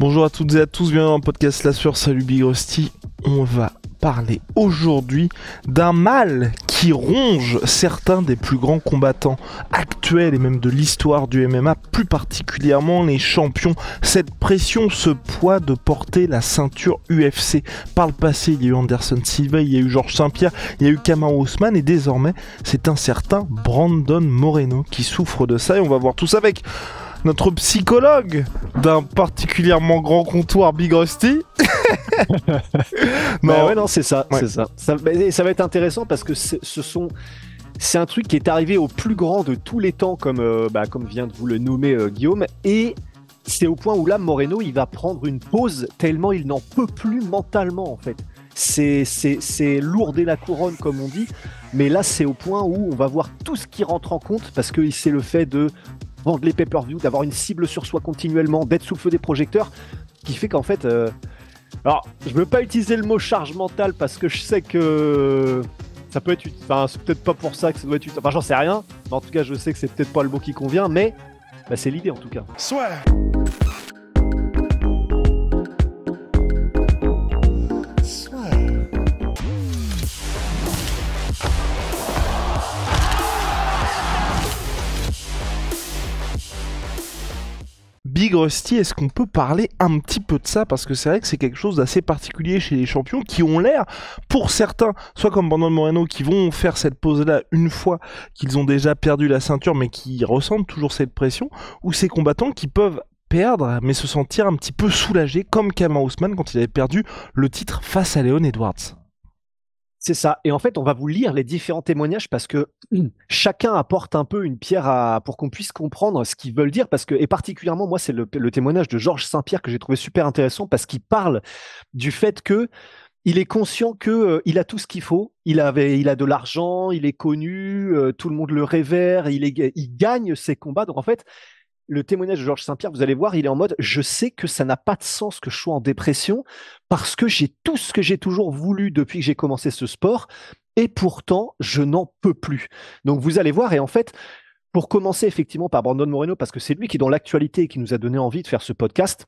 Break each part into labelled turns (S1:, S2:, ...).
S1: Bonjour à toutes et à tous, bienvenue dans le podcast La Sueur, salut Big Rusty. On va parler aujourd'hui d'un mal qui ronge certains des plus grands combattants actuels et même de l'histoire du MMA, plus particulièrement les champions. Cette pression, ce poids de porter la ceinture UFC. Par le passé, il y a eu Anderson Silva, il y a eu Georges Saint-Pierre, il y a eu Kamaru Usman et désormais, c'est un certain Brandon Moreno qui souffre de ça et on va voir tout ça avec notre psychologue d'un particulièrement grand comptoir, Big Rusty.
S2: Non, c'est ça,
S1: Ouais.
S2: c'est ça. Ça va être intéressant parce que c'est un truc qui est arrivé au plus grand de tous les temps, comme vient de vous le nommer Guillaume, et c'est au point où là, Moreno, il va prendre une pause tellement il n'en peut plus mentalement, en fait. C'est lourder la couronne, comme on dit, mais là, c'est au point où on va voir tout ce qui rentre en compte parce que c'est le fait de vendre les pay-per-view, d'avoir une cible sur soi continuellement, d'être sous le feu des projecteurs, qui fait qu'en fait... Alors, je veux pas utiliser le mot charge mentale parce que je sais que ça peut être... Enfin, c'est peut-être pas pour ça que ça doit être... Enfin, j'en sais rien, mais en tout cas, je sais que c'est peut-être pas le mot qui convient, mais c'est l'idée en tout cas.
S1: Soit. Big Rusty, est-ce qu'on peut parler un petit peu de ça? Parce que c'est vrai que c'est quelque chose d'assez particulier chez les champions qui ont l'air, pour certains, soit comme Brandon Moreno, qui vont faire cette pause-là une fois qu'ils ont déjà perdu la ceinture, mais qui ressentent toujours cette pression, ou ces combattants qui peuvent perdre, mais se sentir un petit peu soulagés, comme Kamaru Usman quand il avait perdu le titre face à Leon Edwards.
S2: C'est ça. Et en fait, on va vous lire les différents témoignages parce que chacun apporte un peu une pierre pour qu'on puisse comprendre ce qu'ils veulent dire. Et particulièrement, moi, c'est le témoignage de Georges Saint-Pierre que j'ai trouvé super intéressant parce qu'il parle du fait que il est conscient que il a tout ce qu'il faut. Il a de l'argent, il est connu, tout le monde le révère, il gagne ses combats. Donc en fait, le témoignage de Georges Saint-Pierre, vous allez voir, il est en mode je sais que ça n'a pas de sens que je sois en dépression parce que j'ai tout ce que j'ai toujours voulu depuis que j'ai commencé ce sport et pourtant je n'en peux plus. Donc vous allez voir, et en fait, pour commencer effectivement par Brandon Moreno, parce que c'est lui qui est dans l'actualité et qui nous a donné envie de faire ce podcast.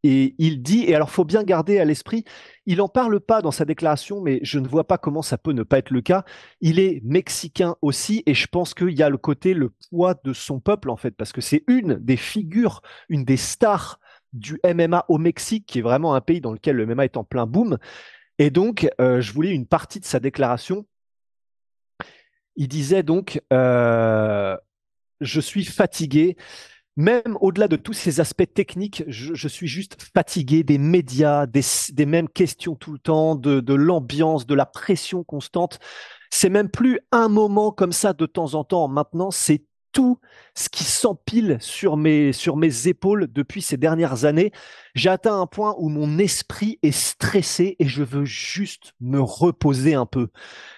S2: Et il dit, et alors faut bien garder à l'esprit, il n'en parle pas dans sa déclaration, mais je ne vois pas comment ça peut ne pas être le cas. Il est mexicain aussi, et je pense qu'il y a le poids de son peuple, en fait, parce que c'est une des figures, une des stars du MMA au Mexique, qui est vraiment un pays dans lequel le MMA est en plein boom. Et donc, je voulais une partie de sa déclaration. Il disait donc, je suis fatigué. Même au-delà de tous ces aspects techniques, je suis juste fatigué des médias, des mêmes questions tout le temps, de l'ambiance, de la pression constante. C'est même plus un moment comme ça de temps en temps. Maintenant, c'est tout ce qui s'empile sur mes épaules depuis ces dernières années. J'ai atteint un point où mon esprit est stressé et je veux juste me reposer un peu.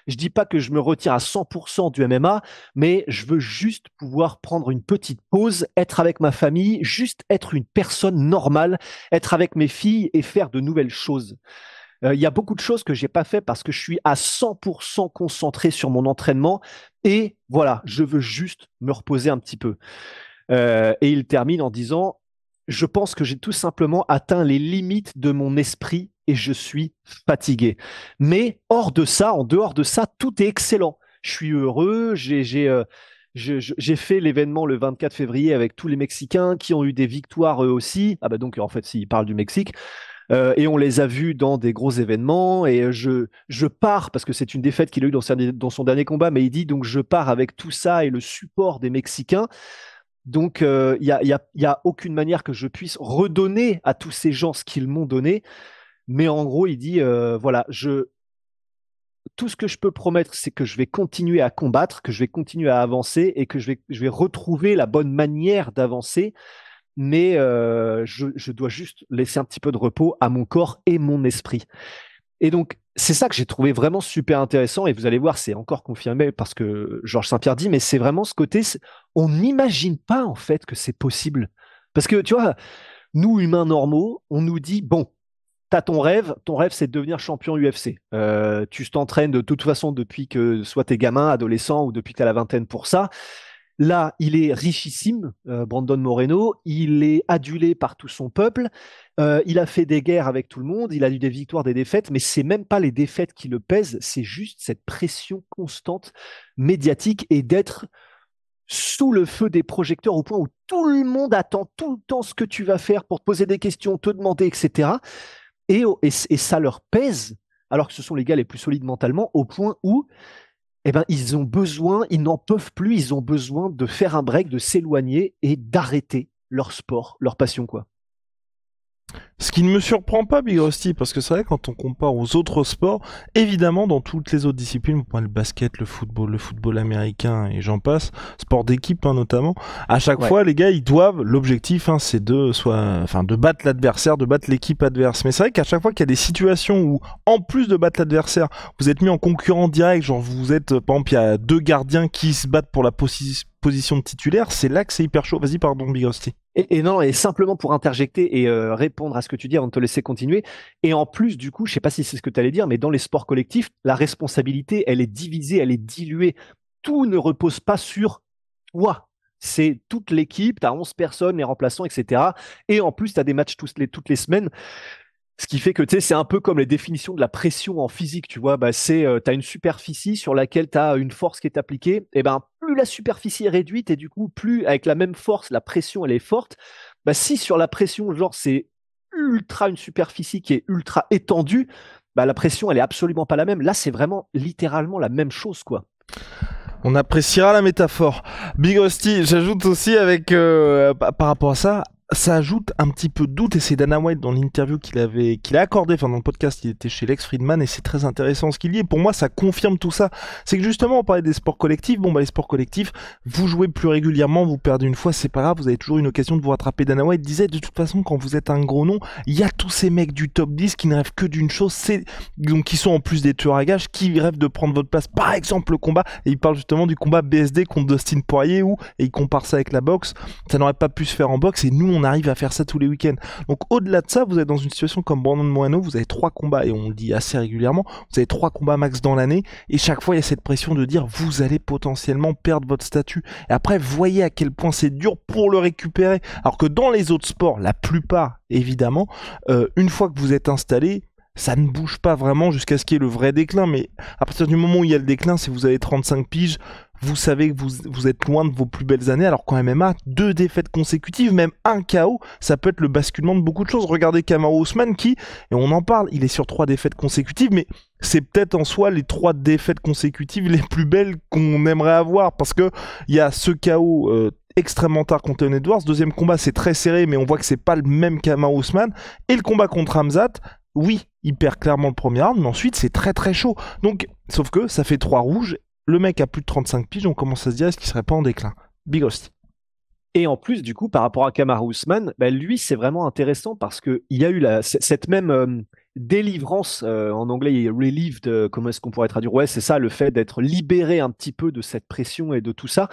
S2: Je dis pas que je me retire à 100% du MMA, mais je veux juste pouvoir prendre une petite pause, être avec ma famille, juste être une personne normale, être avec mes filles et faire de nouvelles choses. Il y a beaucoup de choses que j'ai pas fait parce que je suis à 100% concentré sur mon entraînement et voilà, je veux juste me reposer un petit peu. Et il termine en disant, je pense que j'ai tout simplement atteint les limites de mon esprit et je suis fatigué. Mais hors de ça, en dehors de ça, tout est excellent. Je suis heureux, j'ai fait l'événement le 24 février avec tous les Mexicains qui ont eu des victoires eux aussi. Ah bah donc en fait, s'ils parlent du Mexique. Et on les a vus dans des gros événements. Et je pars, parce que c'est une défaite qu'il a eue dans son dernier combat, mais il dit donc je pars avec tout ça et le support des Mexicains. Donc, y a aucune manière que je puisse redonner à tous ces gens ce qu'ils m'ont donné. Mais en gros, il dit, voilà, tout ce que je peux promettre, c'est que je vais continuer à combattre, que je vais continuer à avancer et que je vais retrouver la bonne manière d'avancer. Mais je dois juste laisser un petit peu de repos à mon corps et mon esprit. Et donc, c'est ça que j'ai trouvé vraiment super intéressant. Et vous allez voir, c'est encore confirmé parce que Georges Saint-Pierre dit, mais c'est vraiment ce côté, on n'imagine pas en fait que c'est possible. Parce que tu vois, nous, humains normaux, on nous dit, bon, t'as ton rêve c'est de devenir champion UFC. Tu t'entraînes de toute façon depuis que soit t'es gamin, adolescent ou depuis que t'as la vingtaine pour ça. Là, il est richissime, Brandon Moreno. Il est adulé par tout son peuple. Il a fait des guerres avec tout le monde. Il a eu des victoires, des défaites, mais c'est même pas les défaites qui le pèsent. C'est juste cette pression constante médiatique et d'être sous le feu des projecteurs au point où tout le monde attend tout le temps ce que tu vas faire pour te poser des questions, te demander, etc. Et ça leur pèse, alors que ce sont les gars les plus solides mentalement, au point où eh ben, ils ont besoin, ils n'en peuvent plus, ils ont besoin de faire un break, de s'éloigner et d'arrêter leur sport, leur passion, quoi.
S1: Ce qui ne me surprend pas, Big Rusty, parce que c'est vrai, quand on compare aux autres sports, évidemment, dans toutes les autres disciplines, vous prenez le basket, le football américain et j'en passe, sport d'équipe notamment, à chaque
S2: Ouais.
S1: fois, les gars, ils doivent, l'objectif, c'est de battre l'adversaire, de battre l'équipe adverse. Mais c'est vrai qu'à chaque fois qu'il y a des situations où, en plus de battre l'adversaire, vous êtes mis en concurrent direct, genre vous êtes, par exemple, il y a deux gardiens qui se battent pour la position de titulaire, c'est là que c'est hyper chaud. Vas-y, pardon, Big Rusty.
S2: Et non, et simplement pour interjecter et répondre à ce que tu dis avant de te laisser continuer. Et en plus, du coup, je sais pas si c'est ce que tu allais dire, mais dans les sports collectifs, la responsabilité, elle est divisée, elle est diluée. Tout ne repose pas sur toi. C'est toute l'équipe, tu as 11 personnes, les remplaçants, etc. Et en plus, tu as des matchs toutes les semaines. Ce qui fait que tu sais, c'est un peu comme les définitions de la pression en physique, tu vois. Bah, tu as une superficie sur laquelle tu as une force qui est appliquée. Et ben, plus la superficie est réduite et du coup, plus avec la même force, la pression elle est forte. Bah, si sur la pression, genre c'est ultra une superficie qui est ultra étendue, bah, la pression elle est absolument pas la même. Là, c'est vraiment littéralement la même chose, quoi.
S1: On appréciera la métaphore. Big Rusty, j'ajoute aussi avec par rapport à ça, ça ajoute un petit peu de doute et c'est Dana White dans l'interview qu'il a accordé, enfin dans le podcast, il était chez Lex Friedman et c'est très intéressant ce qu'il dit et pour moi ça confirme tout ça. C'est que justement on parlait des sports collectifs, bon bah les sports collectifs, vous jouez plus régulièrement, vous perdez une fois, c'est pas grave, vous avez toujours une occasion de vous rattraper. Dana White disait de toute façon quand vous êtes un gros nom, il y a tous ces mecs du top 10 qui ne rêvent que d'une chose, c'est donc qui sont en plus des tueurs à gages, qui rêvent de prendre votre place. Par exemple le combat, et il parle justement du combat BSD contre Dustin Poirier où, et il compare ça avec la boxe, ça n'aurait pas pu se faire en boxe et nous on arrive à faire ça tous les week-ends. Donc au-delà de ça, vous êtes dans une situation comme Brandon Moreno, vous avez 3 combats et on le dit assez régulièrement, vous avez 3 combats max dans l'année et chaque fois il y a cette pression de dire vous allez potentiellement perdre votre statut. Et après voyez à quel point c'est dur pour le récupérer. Alors que dans les autres sports, la plupart évidemment, une fois que vous êtes installé, ça ne bouge pas vraiment jusqu'à ce qu'il y ait le vrai déclin. Mais à partir du moment où il y a le déclin, c'est que vous avez 35 piges, vous savez que vous êtes loin de vos plus belles années, alors qu'en MMA, 2 défaites consécutives, même un KO, ça peut être le basculement de beaucoup de choses. Regardez Kamaru Usman qui, et on en parle, il est sur 3 défaites consécutives, mais c'est peut-être en soi les 3 défaites consécutives les plus belles qu'on aimerait avoir, parce que il y a ce KO extrêmement tard contre Leon Edwards, deuxième combat c'est très serré, mais on voit que c'est pas le même Kamaru Usman, et le combat contre Hamzat, oui, il perd clairement le premier round, mais ensuite c'est très très chaud. Donc, sauf que ça fait 3 rouges, le mec a plus de 35 piges, on commence à se dire est-ce qu'il serait pas en déclin. Big Host.
S2: Et en plus, du coup, par rapport à Kamaru Usman, bah, lui, c'est vraiment intéressant parce qu'il y a eu cette même délivrance, en anglais, relieved, comment est-ce qu'on pourrait traduire? Ouais, c'est ça, le fait d'être libéré un petit peu de cette pression et de tout ça.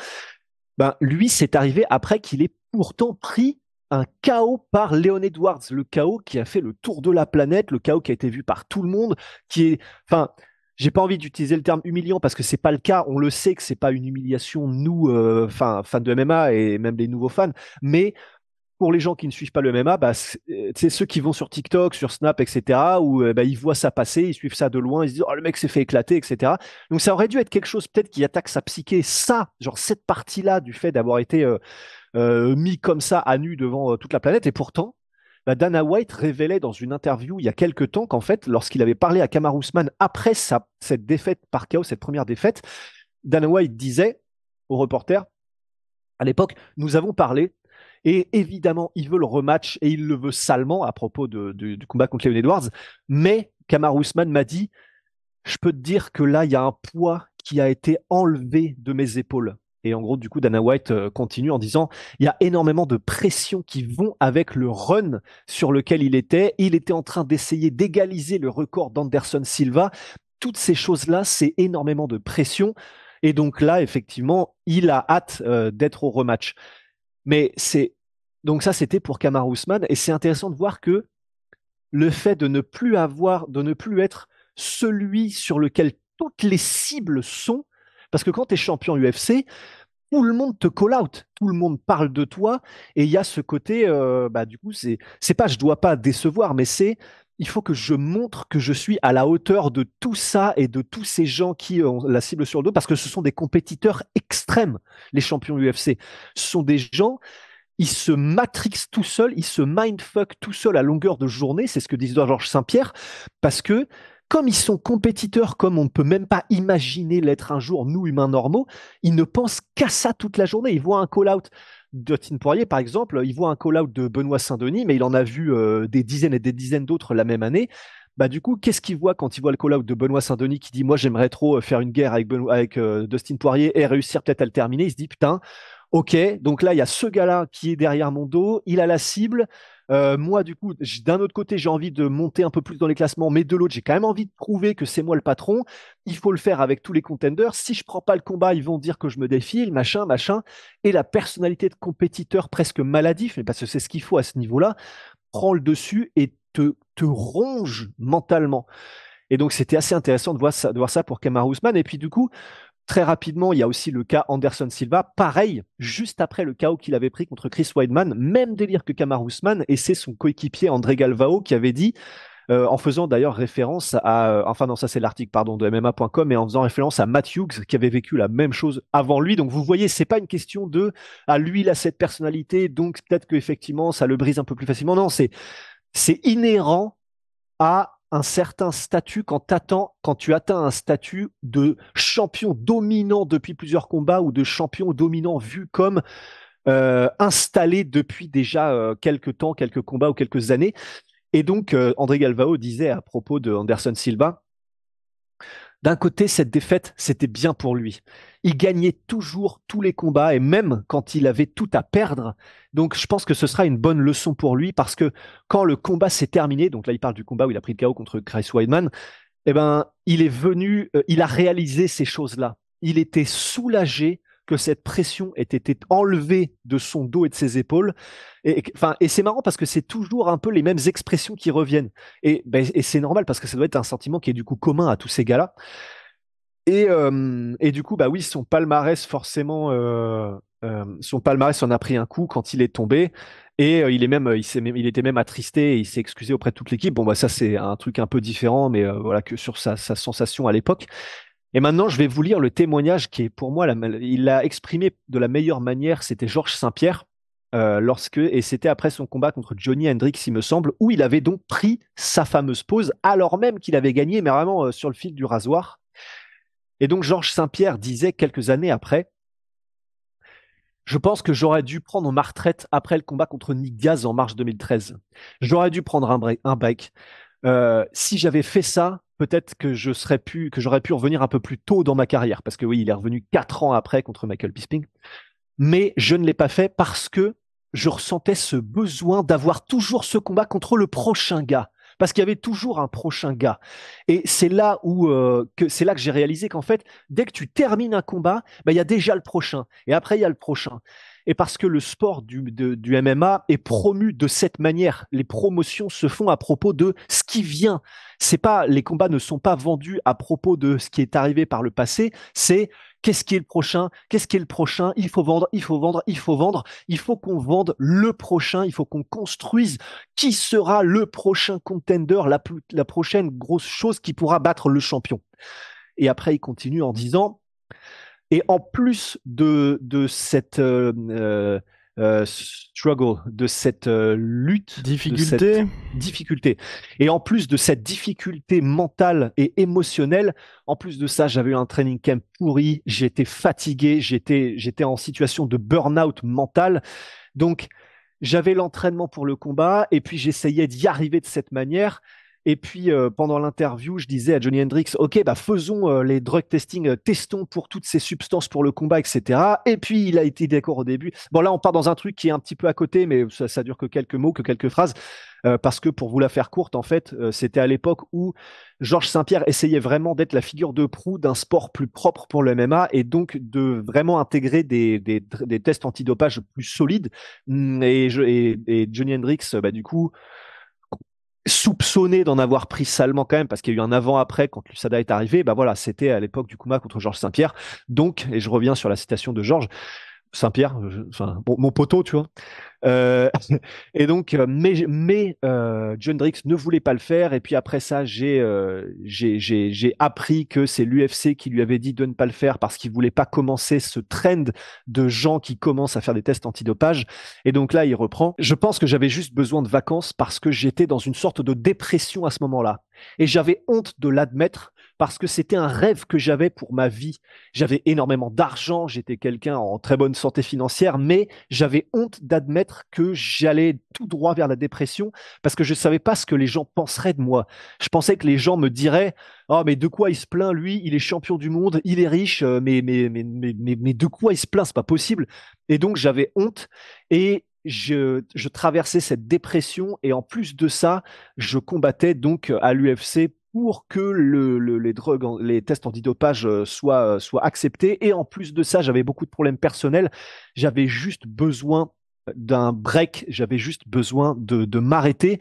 S2: Ben, lui, c'est arrivé après qu'il ait pourtant pris un KO par Leon Edwards, le KO qui a fait le tour de la planète, le KO qui a été vu par tout le monde, qui est, enfin, j'ai pas envie d'utiliser le terme humiliant parce que c'est pas le cas. On le sait que c'est pas une humiliation, nous, fans de MMA et même les nouveaux fans, mais pour les gens qui ne suivent pas le MMA, bah, c'est ceux qui vont sur TikTok, sur Snap, etc., où bah, ils voient ça passer, ils suivent ça de loin, ils se disent oh le mec s'est fait éclater, etc. Donc ça aurait dû être quelque chose peut-être qui attaque sa psyché, ça, genre cette partie-là du fait d'avoir été mis comme ça à nu devant toute la planète. Et pourtant, bah, Dana White révélait dans une interview il y a quelques temps qu'en fait, lorsqu'il avait parlé à Kamaru Usman après cette défaite par KO, cette première défaite, Dana White disait aux reporters à l'époque, nous avons parlé. Et évidemment, il veut le rematch et il le veut salement à propos du combat contre Leon Edwards. Mais Kamaru Usman m'a dit, je peux te dire que là, il y a un poids qui a été enlevé de mes épaules. Et en gros, du coup, Dana White continue en disant, il y a énormément de pressions qui vont avec le run sur lequel il était. Il était en train d'essayer d'égaliser le record d'Anderson Silva. Toutes ces choses-là, c'est énormément de pression. Et donc là, effectivement, il a hâte d'être au rematch. Mais c'est donc ça, c'était pour Kamaru Usman, et c'est intéressant de voir que le fait de ne plus être celui sur lequel toutes les cibles sont, parce que quand tu es champion UFC, tout le monde te call out, tout le monde parle de toi, et il y a ce côté, du coup, c'est pas je dois pas décevoir, mais c'est il faut que je montre que je suis à la hauteur de tout ça et de tous ces gens qui ont la cible sur le dos, parce que ce sont des compétiteurs extrêmes, les champions UFC. Ce sont des gens, ils se matrixent tout seuls, ils se mindfuck tout seuls à longueur de journée, c'est ce que disait Georges Saint-Pierre, parce que comme ils sont compétiteurs, comme on ne peut même pas imaginer l'être un jour, nous, humains normaux, ils ne pensent qu'à ça toute la journée. Ils voient un call-out de Dustin Poirier, par exemple, ils voient un call-out de Benoît Saint-Denis, mais il en a vu des dizaines et des dizaines d'autres la même année. Bah, du coup, qu'est-ce qu'il voit quand il voit le call-out de Benoît Saint-Denis qui dit moi j'aimerais trop faire une guerre avec Dustin Poirier et réussir peut-être à le terminer. Il se dit putain, ok, donc là il y a ce gars-là qui est derrière mon dos, il a la cible. Moi, du coup, d'un autre côté, j'ai envie de monter un peu plus dans les classements, mais de l'autre, j'ai quand même envie de prouver que c'est moi le patron. Il faut le faire avec tous les contenders. Si je prends pas le combat, ils vont dire que je me défile, machin, machin. Et la personnalité de compétiteur presque maladif, mais parce que c'est ce qu'il faut à ce niveau-là, prend le dessus et te ronge mentalement. Et donc, c'était assez intéressant de voir ça pour Kamaru Usman. Et puis, du coup, très rapidement, il y a aussi le cas Anderson Silva. Pareil, juste après le KO qu'il avait pris contre Chris Weidman, même délire que Kamaru Usman, et c'est son coéquipier André Galvao qui avait dit, en faisant d'ailleurs référence à, enfin non, ça c'est l'article pardon de MMA.com, et en faisant référence à Matt Hughes qui avait vécu la même chose avant lui. Donc vous voyez, c'est pas une question de ah lui il a cette personnalité, donc peut-être que effectivement ça le brise un peu plus facilement. Non, c'est inhérent à un certain statut quand tu atteins un statut de champion dominant depuis plusieurs combats ou de champion dominant vu comme installé depuis déjà quelques temps, quelques combats ou quelques années. Et donc, André Galvao disait à propos de Anderson Silva, d'un côté, cette défaite, c'était bien pour lui. Il gagnait toujours tous les combats et même quand il avait tout à perdre. Donc, je pense que ce sera une bonne leçon pour lui parce que quand le combat s'est terminé, donc là, il parle du combat où il a pris le KO contre Chris Weidman, eh ben, il est venu, il a réalisé ces choses-là. Il était soulagé que cette pression ait été enlevée de son dos et de ses épaules. Et c'est marrant parce que c'est toujours un peu les mêmes expressions qui reviennent. Et c'est normal parce que ça doit être un sentiment qui est du coup commun à tous ces gars-là. Et du coup, bah oui, son palmarès en a pris un coup quand il est tombé. Et il était même attristé et il s'est excusé auprès de toute l'équipe. Bon, bah ça, c'est un truc un peu différent, mais voilà que sur sa sensation à l'époque. Et maintenant, je vais vous lire le témoignage qui est pour moi, il l'a exprimé de la meilleure manière. C'était Georges Saint-Pierre, et c'était après son combat contre Johnny Hendricks, il me semble, où il avait donc pris sa fameuse pause, alors même qu'il avait gagné, mais vraiment sur le fil du rasoir. Et donc, Georges Saint-Pierre disait quelques années après, je pense que j'aurais dû prendre ma retraite après le combat contre Nick Diaz en mars 2013. J'aurais dû prendre un break. Si j'avais fait ça, peut-être que j'aurais pu revenir un peu plus tôt dans ma carrière, parce que oui, il est revenu 4 ans après contre Michael Bisping. Mais je ne l'ai pas fait parce que je ressentais ce besoin d'avoir toujours ce combat contre le prochain gars. Parce qu'il y avait toujours un prochain gars. Et c'est là que j'ai réalisé qu'en fait, dès que tu termines un combat, bah, il y a déjà le prochain. Et après, il y a le prochain. Et parce que le sport du MMA est promu de cette manière. Les promotions se font à propos de ce qui vient. C'est pas, les combats ne sont pas vendus à propos de ce qui est arrivé par le passé. C'est qu'est-ce qui est le prochain? Qu'est-ce qui est le prochain? Il faut vendre, il faut vendre, il faut vendre. Il faut qu'on vende le prochain. Il faut qu'on construise qui sera le prochain contender, la prochaine grosse chose qui pourra battre le champion. Et après, il continue en disant, et en plus de cette struggle, de cette lutte, de
S1: Difficulté.
S2: cette difficulté, et en plus de cette difficulté mentale et émotionnelle, en plus de ça, j'avais eu un training camp pourri, j'étais fatigué, j'étais en situation de burn-out mental. Donc, j'avais l'entraînement pour le combat et puis j'essayais d'y arriver de cette manière. Et puis pendant l'interview, je disais à Johnny Hendricks, ok, bah faisons les drug testing, testons pour toutes ces substances pour le combat, etc. Et puis il a été d'accord au début. Bon là, on part dans un truc qui est un petit peu à côté, mais ça dure que quelques mots, que quelques phrases, parce que pour vous la faire courte, en fait, c'était à l'époque où Georges Saint-Pierre essayait vraiment d'être la figure de proue d'un sport plus propre pour le MMA et donc de vraiment intégrer des tests antidopage plus solides. Et Johnny Hendricks, bah du coup soupçonné d'en avoir pris salement quand même, parce qu'il y a eu un avant-après quand l'USADA est arrivé. Bah voilà, c'était à l'époque du combat contre Georges Saint-Pierre. Donc, et je reviens sur la citation de Georges Saint-Pierre, enfin, mon poteau, tu vois. Euh, et donc, mais John Drix ne voulait pas le faire. Et puis après ça, j'ai appris que c'est l'UFC qui lui avait dit de ne pas le faire parce qu'il voulait pas commencer ce trend de gens qui commencent à faire des tests antidopage. Et donc là, il reprend. Je pense que j'avais juste besoin de vacances parce que j'étais dans une sorte de dépression à ce moment-là. Et j'avais honte de l'admettre parce que c'était un rêve que j'avais pour ma vie. J'avais énormément d'argent, j'étais quelqu'un en très bonne santé financière, mais j'avais honte d'admettre que j'allais tout droit vers la dépression parce que je ne savais pas ce que les gens penseraient de moi. Je pensais que les gens me diraient: oh, mais de quoi il se plaint, lui? Il est champion du monde, il est riche, mais de quoi il se plaint? C'est pas possible. Et donc j'avais honte et je traversais cette dépression et en plus de ça, je combattais donc à l'UFC pour que les drogues, les tests antidopage soient acceptés. Et en plus de ça, j'avais beaucoup de problèmes personnels. J'avais juste besoin d'un break. J'avais juste besoin de m'arrêter.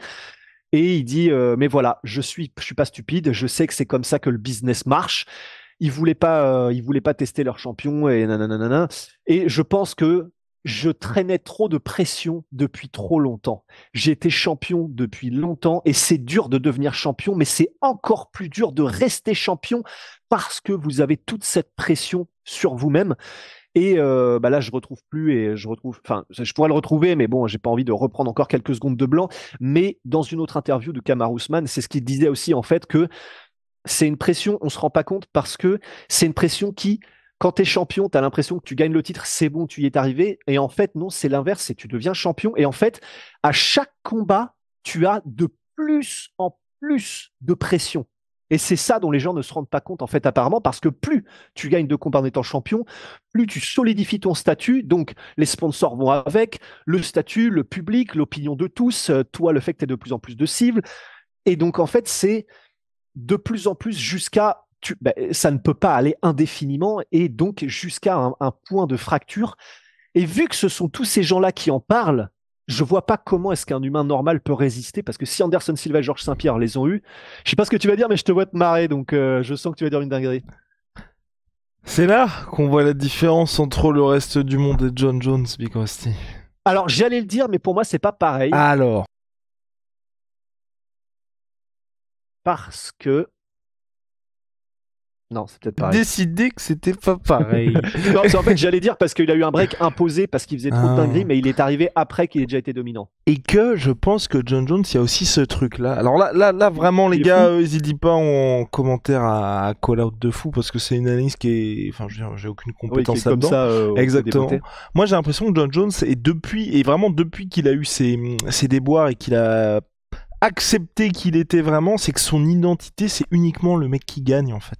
S2: Et il dit, mais voilà, je suis pas stupide. Je sais que c'est comme ça que le business marche. Ils voulaient pas tester leur champion et nanana. Et je pense que je traînais trop de pression depuis trop longtemps. J'ai été champion depuis longtemps et c'est dur de devenir champion, mais c'est encore plus dur de rester champion parce que vous avez toute cette pression sur vous-même. Et bah là, je retrouve plus et je retrouve, enfin, je pourrais le retrouver, mais bon, j'ai pas envie de reprendre encore quelques secondes de blanc. Mais dans une autre interview de Kamaru Usman, c'est ce qu'il disait aussi en fait que c'est une pression, on se rend pas compte parce que c'est une pression qui, quand tu es champion, tu as l'impression que tu gagnes le titre, c'est bon, tu y es arrivé. Et en fait, non, c'est l'inverse, c'est tu deviens champion. Et en fait, à chaque combat, tu as de plus en plus de pression. Et c'est ça dont les gens ne se rendent pas compte, en fait, apparemment, parce que plus tu gagnes de combats en étant champion, plus tu solidifies ton statut. Donc, les sponsors vont avec, le statut, le public, l'opinion de tous, toi, le fait que tu aies de plus en plus de cibles. Et donc, en fait, c'est de plus en plus jusqu'à ça ne peut pas aller indéfiniment et donc jusqu'à un point de fracture. Et vu que ce sont tous ces gens-là qui en parlent, je vois pas comment est-ce qu'un humain normal peut résister parce que si Anderson Silva et Georges Saint-Pierre les ont eu, je sais pas ce que tu vas dire, mais je te vois te marrer donc je sens que tu vas dire une dinguerie.
S1: C'est là qu'on voit la différence entre le reste du monde et John Jones, Big Rusty.
S2: Alors j'allais le dire, mais pour moi c'est pas pareil
S1: Alors,
S2: parce que non, c'est peut-être pareil.
S1: décidé que c'était pas pareil.
S2: Non, en fait, j'allais dire parce qu'il a eu un break imposé parce qu'il faisait trop de
S1: Ah.
S2: dingueries, mais il est arrivé après qu'il ait déjà été dominant.
S1: Et que je pense que John Jones, il y a aussi ce truc-là. Alors là, vraiment, les
S2: Il est
S1: gars,
S2: fou.
S1: n'hésitez pas en commentaire à call out de fou parce que c'est une analyse qui est, enfin, je veux dire, j'ai aucune
S2: Oui, qui
S1: compétence
S2: est comme
S1: là-dedans.
S2: ça.
S1: Exactement. Moi, j'ai l'impression que John Jones est depuis, et vraiment depuis qu'il a eu ses déboires et qu'il a accepté qu'il était vraiment, c'est que son identité, c'est uniquement le mec qui gagne en fait.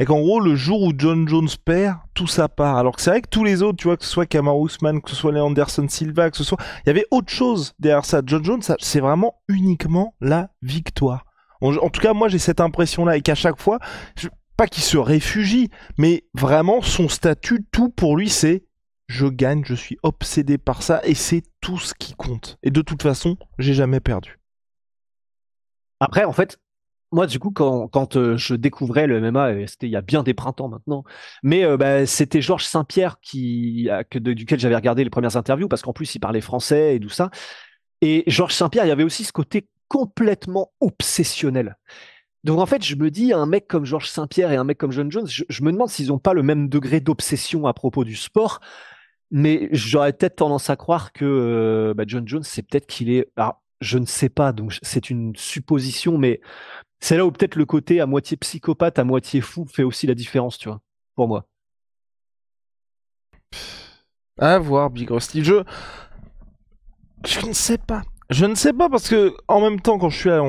S1: Et qu'en gros, le jour où John Jones perd, tout ça part. Alors que c'est vrai que tous les autres, tu vois, que ce soit Kamaru Usman, que ce soit Anderson Silva, que ce soit, il y avait autre chose derrière ça. John Jones, c'est vraiment uniquement la victoire. En tout cas, moi, j'ai cette impression-là et qu'à chaque fois, pas qu'il se réfugie, mais vraiment son statut, tout pour lui, c'est je gagne, je suis obsédé par ça et c'est tout ce qui compte. Et de toute façon, j'ai jamais perdu.
S2: Après, en fait, moi, du coup, quand je découvrais le MMA, et c'était il y a bien des printemps maintenant, mais bah, c'était Georges Saint-Pierre duquel j'avais regardé les premières interviews, parce qu'en plus, il parlait français et tout ça. Et Georges Saint-Pierre, il y avait aussi ce côté complètement obsessionnel. Donc en fait, je me dis, un mec comme Georges Saint-Pierre et un mec comme John Jones, je me demande s'ils n'ont pas le même degré d'obsession à propos du sport, mais j'aurais peut-être tendance à croire que bah, John Jones, c'est peut-être qu'il est... Alors, je ne sais pas, donc c'est une supposition, mais c'est là où peut-être le côté à moitié psychopathe, à moitié fou fait aussi la différence, tu vois, pour moi.
S1: À voir, Big Rusty. Je ne sais pas. Je ne sais pas parce que en même temps quand je suis là,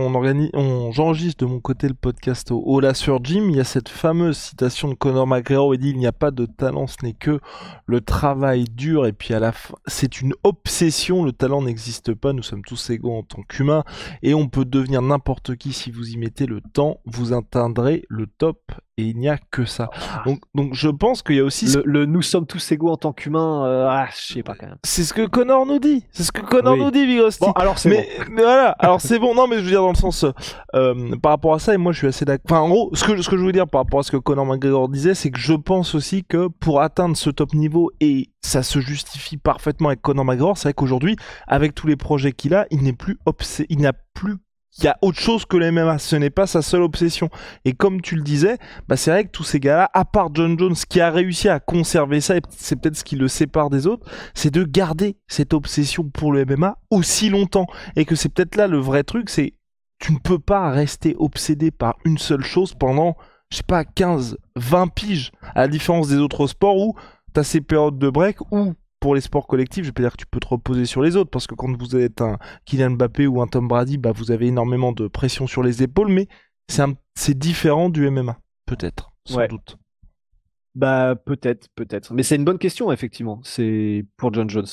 S1: j'enregistre de mon côté le podcast au Ola sur Jim, il y a cette fameuse citation de Conor McGregor où il dit il n'y a pas de talent, ce n'est que le travail dur et puis à la fin c'est une obsession, le talent n'existe pas, nous sommes tous égaux en tant qu'humains et on peut devenir n'importe qui si vous y mettez le temps, vous atteindrez le top Et il n'y a que ça.
S2: Ah.
S1: Donc je pense qu'il y a aussi...
S2: Nous sommes tous égaux en tant qu'humains. Je sais pas quand même.
S1: C'est ce que Connor nous dit. C'est ce que Connor
S2: Oui.
S1: nous dit, Big Rusty.
S2: Bon, alors c'est bon.
S1: Mais voilà, alors c'est bon. Non, mais je veux dire dans le sens par rapport à ça, et moi je suis assez d'accord. Enfin, en gros, ce que je veux dire par rapport à ce que Conor McGregor disait, c'est que je pense aussi que pour atteindre ce top niveau, et ça se justifie parfaitement avec Conor McGregor, c'est vrai qu'aujourd'hui, avec tous les projets qu'il a, il n'est plus il n'a plus il y a autre chose que le MMA, ce n'est pas sa seule obsession. Et comme tu le disais, bah c'est vrai que tous ces gars-là, à part John Jones, qui a réussi à conserver ça, et c'est peut-être ce qui le sépare des autres, c'est de garder cette obsession pour le MMA aussi longtemps. Et que c'est peut-être là le vrai truc, c'est tu ne peux pas rester obsédé par une seule chose pendant, je sais pas, 15, 20 piges, à la différence des autres sports où tu as ces périodes de break où pour les sports collectifs, je peux dire que tu peux te reposer sur les autres, parce que quand vous êtes un Kylian Mbappé ou un Tom Brady, bah vous avez énormément de pression sur les épaules, mais c'est différent du MMA, peut-être, sans doute.
S2: Bah peut-être. Mais c'est une bonne question, effectivement, c'est pour John Jones.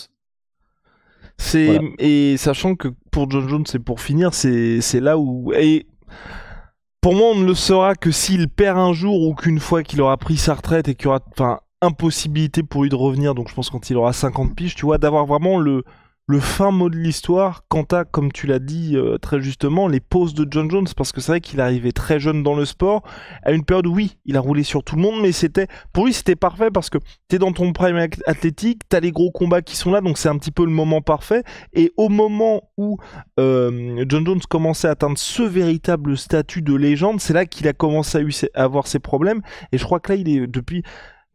S1: Voilà. Et sachant que pour John Jones, c'est pour finir, c'est là où... Et pour moi, on ne le saura que s'il perd un jour ou qu'une fois qu'il aura pris sa retraite et qu'il y aura... Enfin, impossibilité pour lui de revenir, donc je pense quand il aura 50 piges, tu vois, d'avoir vraiment le fin mot de l'histoire quant à, comme tu l'as dit très justement, les pauses de John Jones, parce que c'est vrai qu'il arrivait très jeune dans le sport, à une période où oui, il a roulé sur tout le monde, mais pour lui c'était parfait parce que t'es dans ton prime athlétique, t'as les gros combats qui sont là, donc c'est un petit peu le moment parfait, et au moment où John Jones commençait à atteindre ce véritable statut de légende, c'est là qu'il a commencé à avoir ses problèmes, et je crois que là il est depuis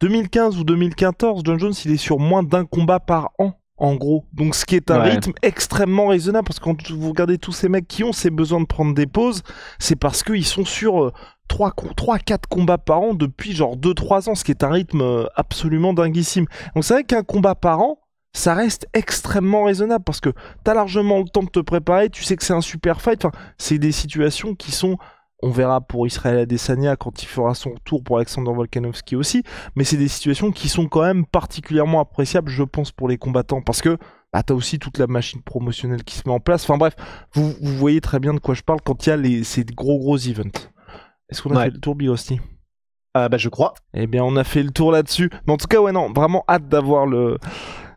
S1: 2015 ou 2014, John Jones, il est sur moins d'un combat par an, en gros. Donc, ce qui est un rythme extrêmement raisonnable, parce que quand vous regardez tous ces mecs qui ont ces besoins de prendre des pauses, c'est parce qu'ils sont sur 3-4 combats par an depuis genre 2-3 ans, ce qui est un rythme absolument dinguissime. Donc, c'est vrai qu'un combat par an, ça reste extrêmement raisonnable, parce que t'as largement le temps de te préparer, tu sais que c'est un super fight, enfin, c'est des situations qui sont... On verra pour Israël Adesanya quand il fera son retour, pour Alexander Volkanovski aussi, mais c'est des situations qui sont quand même particulièrement appréciables, je pense, pour les combattants, parce que bah, t'as aussi toute la machine promotionnelle qui se met en place. Enfin bref, vous voyez très bien de quoi je parle quand il y a ces gros events. Est-ce qu'on a fait le tour, Big Rusty ?
S2: Bah je crois.
S1: Eh bien, on a fait le tour là-dessus. Mais en tout cas, ouais, non, vraiment hâte d'avoir le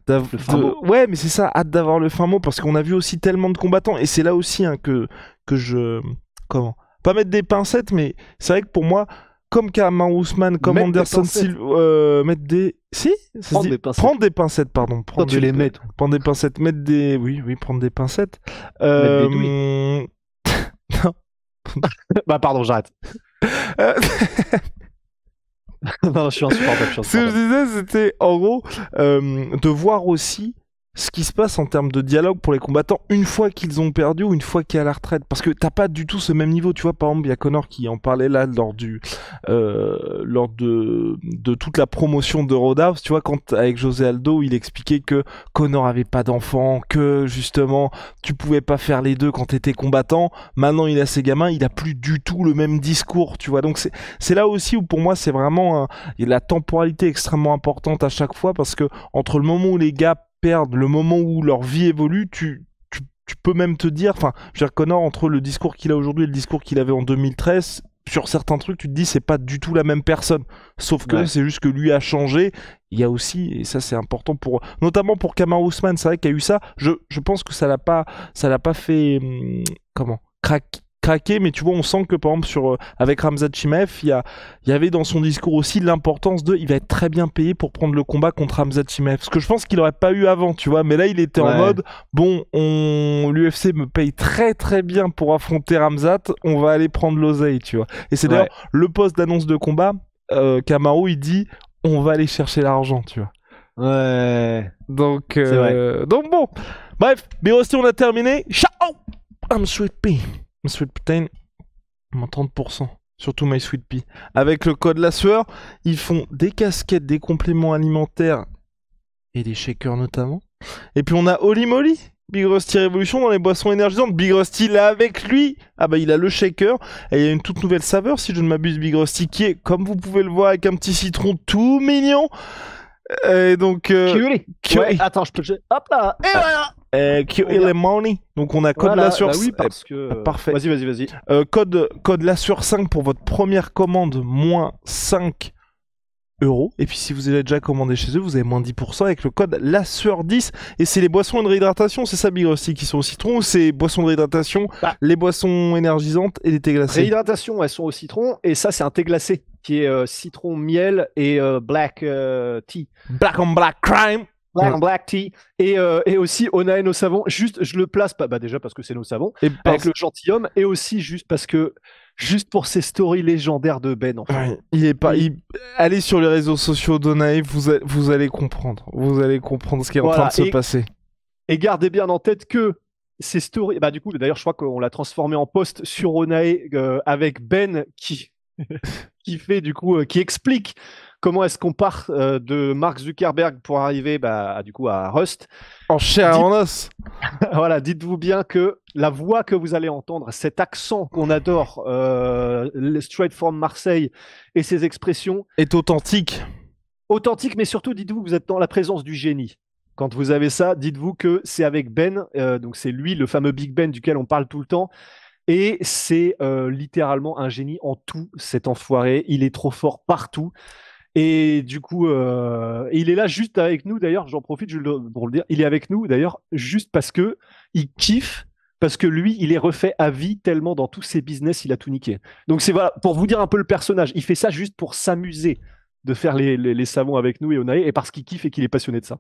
S1: fin mot. Ouais, mais c'est ça, hâte d'avoir le fin mot, parce qu'on a vu aussi tellement de combattants, et c'est là aussi hein, que je... Comment ? Pas mettre des pincettes, mais c'est vrai que pour moi, comme Kamaru Usman, comme Anderson Silva, mettre des... Si prendre des pincettes, pardon.
S2: Quand tu les mets.
S1: Prendre des pincettes, mettre des... Oui, prendre des pincettes.
S2: Mettre des douilles.
S1: Non.
S2: Bah pardon, j'arrête. Non, je suis insupportable.
S1: Ce que je disais, c'était en gros de voir aussi ce qui se passe en termes de dialogue pour les combattants une fois qu'ils ont perdu ou une fois qu'il est à la retraite, parce que t'as pas du tout ce même niveau, tu vois. Par exemple, il y a Conor qui en parlait là lors de toute la promotion de Roadhouse, tu vois, quand avec José Aldo il expliquait que Conor avait pas d'enfant, que justement tu pouvais pas faire les deux quand t'étais combattant. Maintenant il a ses gamins, il a plus du tout le même discours, tu vois. Donc c'est là aussi où pour moi c'est vraiment il y a la temporalité extrêmement importante à chaque fois, parce que entre le moment où les gars perdent, le moment où leur vie évolue, tu peux même te dire, enfin, je veux dire, Conor, entre le discours qu'il a aujourd'hui et le discours qu'il avait en 2013, sur certains trucs, tu te dis, c'est pas du tout la même personne. Sauf que c'est juste que lui a changé. Il y a aussi, et ça c'est important notamment pour Kamaru Usman, c'est vrai qu'il y a eu ça. Je pense que ça l'a pas fait, craquer, mais tu vois, on sent que par exemple avec Khamzat Chimaev, il y avait dans son discours aussi l'importance il va être très bien payé pour prendre le combat contre Khamzat Chimaev, ce que je pense qu'il aurait pas eu avant, tu vois, mais là il était en mode bon, l'UFC me paye très très bien pour affronter Khamzat, on va aller prendre l'oseille, tu vois. Et c'est d'ailleurs le poste d'annonce de combat, Kamaru il dit on va aller chercher l'argent, tu vois. Donc bon, bref, Birosti, on a terminé. Ciao, I'm Sweet Pea. Sweet Protein, 30%, surtout My Sweet Pea. Avec le code La Sueur, ils font des casquettes, des compléments alimentaires et des shakers notamment. Et puis on a Holy Moly, Big Rusty Révolution dans les boissons énergisantes. Big Rusty là avec lui, il a le shaker et il y a une toute nouvelle saveur, si je ne m'abuse, Big Rusty, qui est, comme vous pouvez le voir, avec un petit citron tout mignon. Et donc...
S2: Curry. Ouais, attends, je peux... Hop là. Et voilà.
S1: Money. Donc on a code
S2: Voilà,
S1: La Sueur.
S2: bah oui, parce que...
S1: Parfait.
S2: Vas-y.
S1: Code La Sueur 5 pour votre première commande, moins 5 euros. Et puis si vous avez déjà commandé chez eux, vous avez moins 10% avec le code La Sueur 10. Et c'est les boissons et de réhydratation, c'est ça Big Rusty, qui sont au citron, ou c'est boissons de réhydratation, les boissons énergisantes et les thés glacés?
S2: Réhydratation, elles sont au citron, et ça c'est un thé glacé qui est citron, miel et black tea.
S1: Black on black crime.
S2: Black tea et aussi Onae nos savons. Juste, je le place pas, déjà parce que c'est nos savons,
S1: Et
S2: avec le gentilhomme, et aussi juste parce que pour ces stories légendaires de Ben. En fait.
S1: Ouais, il est pas. Allez sur les réseaux sociaux d'Onae, vous allez comprendre. Vous allez comprendre ce qui est en train de se passer.
S2: Et gardez bien en tête que ces stories. Bah du coup, d'ailleurs, je crois qu'on l'a transformé en post sur Onae avec Ben qui fait du coup, qui explique. Comment est-ce qu'on part de Mark Zuckerberg pour arriver du coup à Rust
S1: en chair et en os.
S2: Voilà, dites-vous bien que la voix que vous allez entendre, cet accent qu'on adore, straight from Marseille, et ses expressions
S1: est authentique.
S2: Authentique, mais surtout dites-vous que vous êtes dans la présence du génie. Quand vous avez ça, dites-vous que c'est avec Ben, donc c'est lui, le fameux Big Ben duquel on parle tout le temps. Et c'est littéralement un génie en tout, cet enfoiré. Il est trop fort partout. Et du coup, il est là juste avec nous. D'ailleurs, j'en profite pour le dire. Il est avec nous d'ailleurs juste parce que il kiffe, parce que lui, il est refait à vie tellement dans tous ses business, il a tout niqué. Donc c'est voilà pour vous dire un peu le personnage. Il fait ça juste pour s'amuser de faire les savons avec nous et Onae, et parce qu'il kiffe et qu'il est passionné de ça.